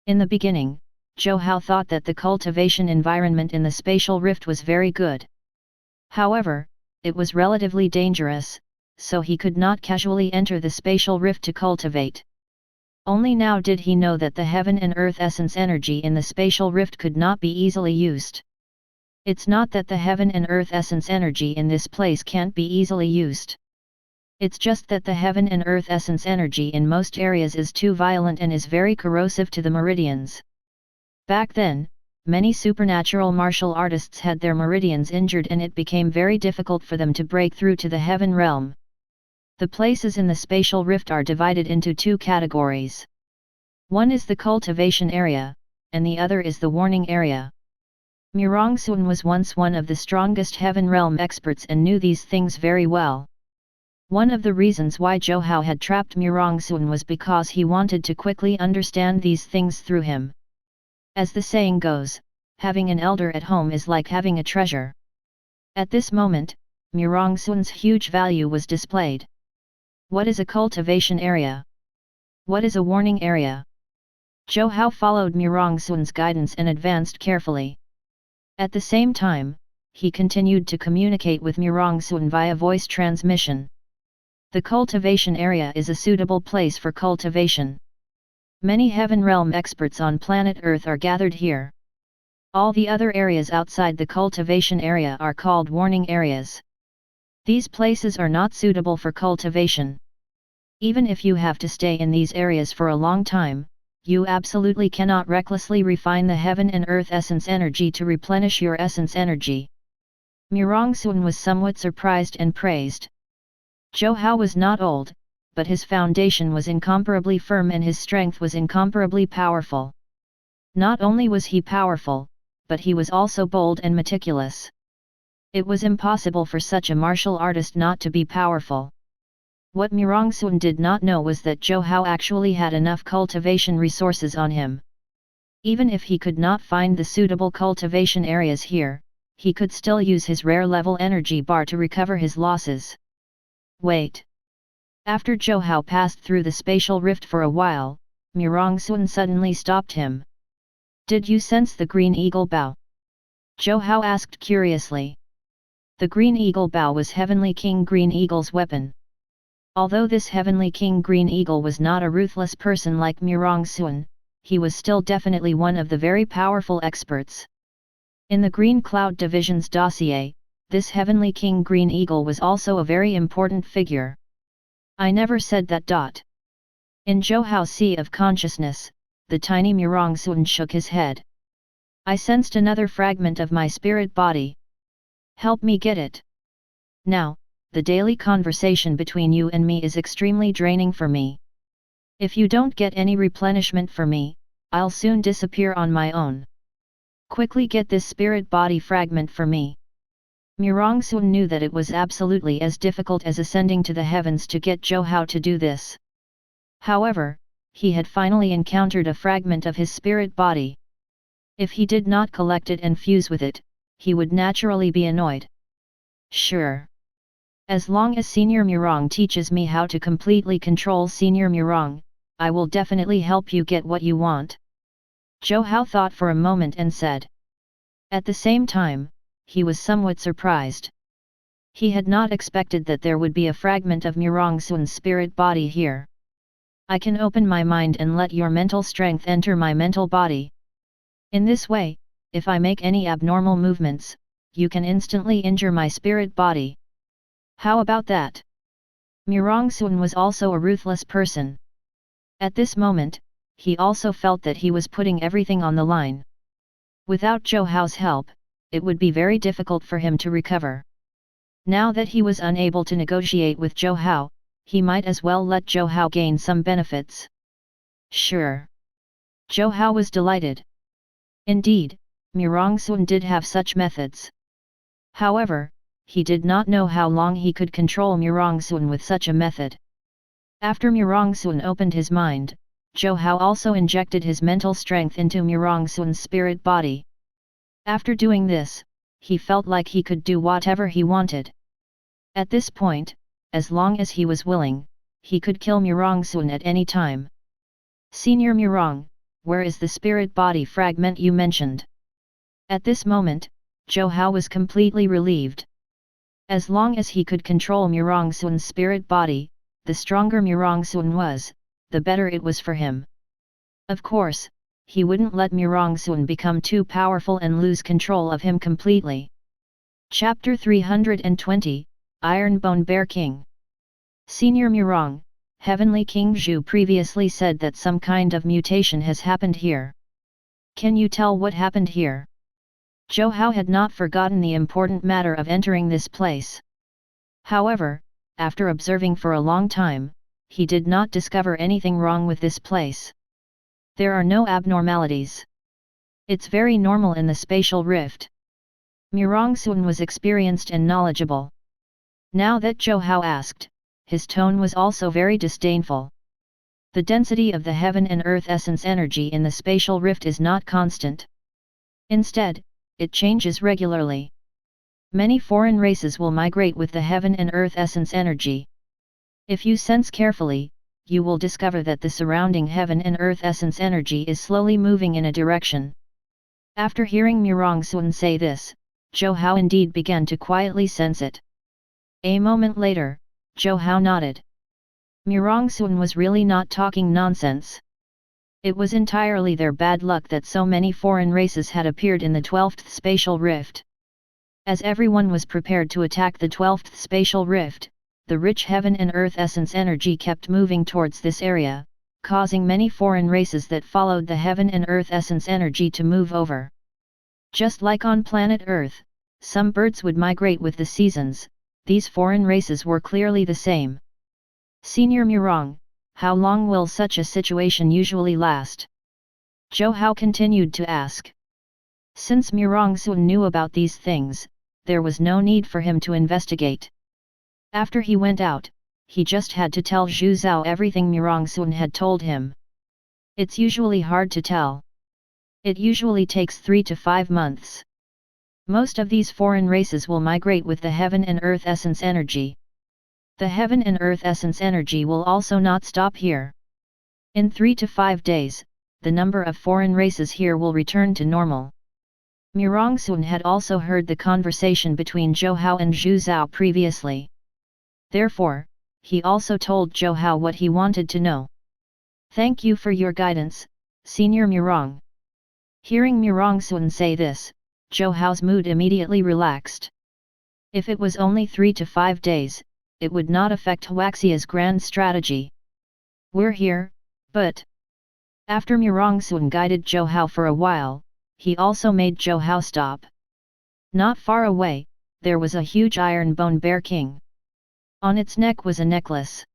Speaker 1: In the beginning, Zhou Hao thought that the cultivation environment in the spatial rift was very good. However, it was relatively dangerous, so he could not casually enter the spatial rift to cultivate. Only now did he know that the heaven and earth essence energy in the spatial rift could not be easily used. It's not that the heaven and earth essence energy in this place can't be easily used. It's just that the heaven and earth essence energy in most areas is too violent and is very corrosive to the meridians. Back then, many supernatural martial artists had their meridians injured and it became very difficult for them to break through to the heaven realm. The places in the spatial rift are divided into 2 categories. One is the cultivation area, and the other is the warning area. Mirongsun was once one of the strongest heaven realm experts and knew these things very well. One of the reasons why Zhou Hao had trapped Mirongsun was because he wanted to quickly understand these things through him. As the saying goes, having an elder at home is like having a treasure. At this moment, Mirongsun's huge value was displayed. What is a cultivation area? What is a warning area? Zhou Hao followed Mirongsun's guidance and advanced carefully. At the same time, he continued to communicate with Mirongsun via voice transmission. The cultivation area is a suitable place for cultivation. Many heaven realm experts on planet Earth are gathered here. All the other areas outside the cultivation area are called warning areas. These places are not suitable for cultivation. Even if you have to stay in these areas for a long time, you absolutely cannot recklessly refine the heaven and earth essence energy to replenish your essence energy. Mirongsun was somewhat surprised and praised. Zhou Hao was not old, but his foundation was incomparably firm and his strength was incomparably powerful. Not only was he powerful, but he was also bold and meticulous. It was impossible for such a martial artist not to be powerful. What Mirongsun did not know was that Zhou Hao actually had enough cultivation resources on him. Even if he could not find the suitable cultivation areas here, he could still use his rare level energy bar to recover his losses. Wait. After Zhou Hao passed through the spatial rift for a while, Mirongsun suddenly stopped him. Did you sense the Green Eagle Bow? Zhou Hao asked curiously. The Green Eagle Bow was Heavenly King Green Eagle's weapon. Although this Heavenly King Green Eagle was not a ruthless person like Mirongsun, he was still definitely one of the very powerful experts. In the Green Cloud Division's dossier, this Heavenly King Green Eagle was also a very important figure. I never said that. In Zhou Hao's sea of consciousness, the tiny Mirongsun shook his head. I sensed another fragment of my spirit body. Help me get it. Now, the daily conversation between you and me is extremely draining for me. If you don't get any replenishment for me, I'll soon disappear on my own. Quickly get this spirit body fragment for me. Murongsun knew that it was absolutely as difficult as ascending to the heavens to get Zhou Hao to do this. However, he had finally encountered a fragment of his spirit body. If he did not collect it and fuse with it, he would naturally be annoyed. Sure. As long as Senior Murong teaches me how to completely control Senior Murong, I will definitely help you get what you want. Zhou Hao thought for a moment and said. At the same time, he was somewhat surprised. He had not expected that there would be a fragment of Murongsun's spirit body here. I can open my mind and let your mental strength enter my mental body. In this way, if I make any abnormal movements, you can instantly injure my spirit body. How about that? Murongsun was also a ruthless person. At this moment, he also felt that he was putting everything on the line. Without Zhou Hao's help, it would be very difficult for him to recover. Now that he was unable to negotiate with Zhou Hao, he might as well let Zhou Hao gain some benefits. Sure. Zhou Hao was delighted. Indeed, Murongsun did have such methods. However, he did not know how long he could control Murongsun with such a method. After Murongsun opened his mind, Zhou Hao also injected his mental strength into Murongsun's spirit body. After doing this, he felt like he could do whatever he wanted. At this point, as long as he was willing, he could kill Murongsun at any time. Senior Murong, where is the spirit body fragment you mentioned? At this moment, Zhou Hao was completely relieved. As long as he could control Murongsun's spirit body, the stronger Murongsun was, the better it was for him. Of course, he wouldn't let Murongsun become too powerful and lose control of him completely. Chapter 320, Ironbone Bear King. Senior Murong, Heavenly King Zhu previously said that some kind of mutation has happened here. Can you tell what happened here? Zhou Hao had not forgotten the important matter of entering this place. However, after observing for a long time, he did not discover anything wrong with this place. There are no abnormalities. It's very normal in the spatial rift. Murongsun was experienced and knowledgeable. Now that Zhou Hao asked, his tone was also very disdainful. The density of the heaven and earth essence energy in the spatial rift is not constant. Instead, it changes regularly. Many foreign races will migrate with the heaven and earth essence energy. If you sense carefully, you will discover that the surrounding heaven and earth essence energy is slowly moving in a direction. After hearing Murongsun say this, Zhou Hao indeed began to quietly sense it. A moment later, Zhou Hao nodded. Murongsun was really not talking nonsense. It was entirely their bad luck that so many foreign races had appeared in the 12th spatial rift. As everyone was prepared to attack the 12th spatial rift, the rich heaven and earth essence energy kept moving towards this area, causing many foreign races that followed the heaven and earth essence energy to move over. Just like on planet Earth, some birds would migrate with the seasons, these foreign races were clearly the same. Senior Murong, how long will such a situation usually last? Zhou Hao continued to ask. Since Murongsun knew about these things, there was no need for him to investigate. After he went out, he just had to tell Zhu Zhao everything Murongsun had told him. It's usually hard to tell. It usually takes 3 to 5 months. Most of these foreign races will migrate with the heaven and earth essence energy. The heaven and earth essence energy will also not stop here. In 3 to 5 days, the number of foreign races here will return to normal. Murongsun had also heard the conversation between Zhou Hao and Zhu Zhao previously. Therefore, he also told Zhou Hao what he wanted to know. Thank you for your guidance, Senior Murong. Hearing Murongsun say this, Zhou Hao's mood immediately relaxed. If it was only 3 to 5 days, it would not affect Huaxia's grand strategy. We're here, but... After Murongsun guided Zhou Hao for a while, he also made Zhou Hao stop. Not far away, there was a huge iron bone bear king. On its neck was a necklace.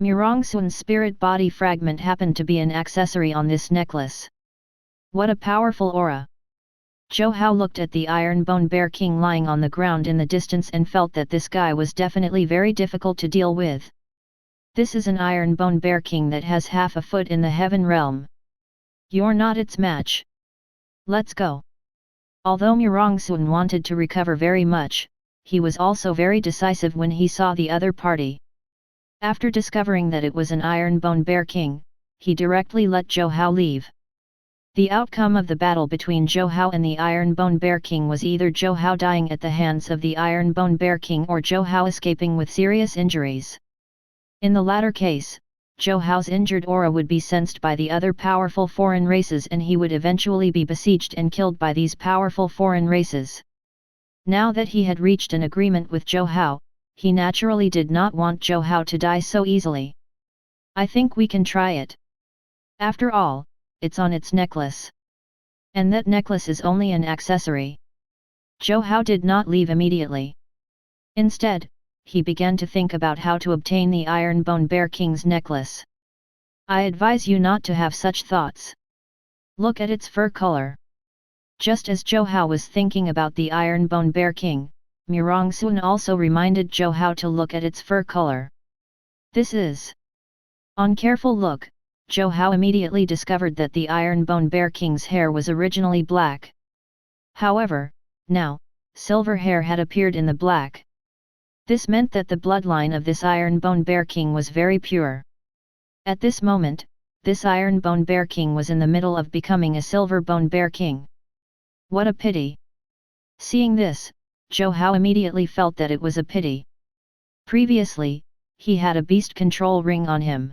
Speaker 1: Murongsun's spirit body fragment happened to be an accessory on this necklace. What a powerful aura! Zhou Hao looked at the iron bone bear king lying on the ground in the distance and felt that this guy was definitely very difficult to deal with. This is an iron bone bear king that has half a foot in the heaven realm. You're not its match. Let's go. Although Murongsun wanted to recover very much, he was also very decisive when he saw the other party. After discovering that it was an iron bone bear king, he directly let Zhou Hao leave. The outcome of the battle between Zhou Hao and the Iron Bone Bear King was either Zhou Hao dying at the hands of the Iron Bone Bear King or Zhou Hao escaping with serious injuries. In the latter case, Zhou Hao's injured aura would be sensed by the other powerful foreign races and he would eventually be besieged and killed by these powerful foreign races. Now that he had reached an agreement with Zhou Hao, he naturally did not want Zhou Hao to die so easily. I think we can try it. After all, it's on its necklace. And that necklace is only an accessory. Zhou Hao did not leave immediately. Instead, he began to think about how to obtain the Iron Bone Bear King's necklace. I advise you not to have such thoughts. Look at its fur color. Just as Zhou Hao was thinking about the Iron Bone Bear King, Murongsun also reminded Zhou Hao to look at its fur color. This is. On careful look, Zhou Hao immediately discovered that the Iron Bone Bear King's hair was originally black. However, now, silver hair had appeared in the black. This meant that the bloodline of this Iron Bone Bear King was very pure. At this moment, this Iron Bone Bear King was in the middle of becoming a Silver Bone Bear King. What a pity! Seeing this, Zhou Hao immediately felt that it was a pity. Previously, he had a beast control ring on him.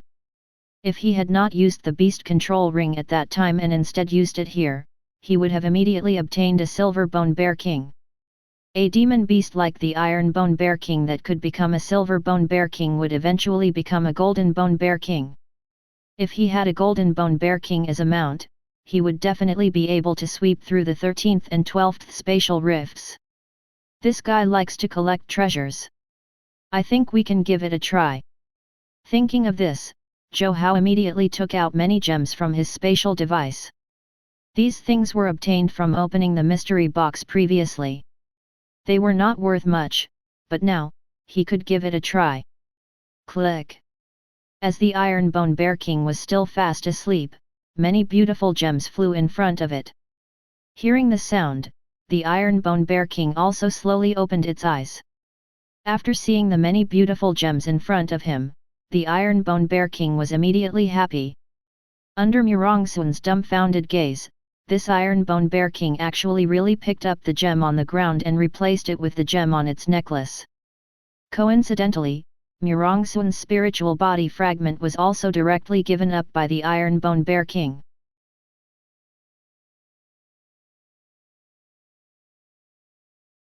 Speaker 1: If he had not used the beast control ring at that time and instead used it here, he would have immediately obtained a Silver Bone Bear King. A demon beast like the Iron Bone Bear King that could become a Silver Bone Bear King would eventually become a Golden Bone Bear King. If he had a Golden Bone Bear King as a mount, he would definitely be able to sweep through the 13th and 12th spatial rifts. This guy likes to collect treasures. I think we can give it a try. Thinking of this, Zhou Hao immediately took out many gems from his spatial device. These things were obtained from opening the mystery box previously. They were not worth much, but now, he could give it a try. Click! As the Iron Bone Bear King was still fast asleep, many beautiful gems flew in front of it. Hearing the sound, the Iron Bone Bear King also slowly opened its eyes. After seeing the many beautiful gems in front of him, the Iron Bone Bear King was immediately happy. Under Murongsun's dumbfounded gaze, this Iron Bone Bear King actually really picked up the gem on the ground and replaced it with the gem on its necklace. Coincidentally, Murongsun's spiritual body fragment was also directly given up by the Iron Bone Bear King.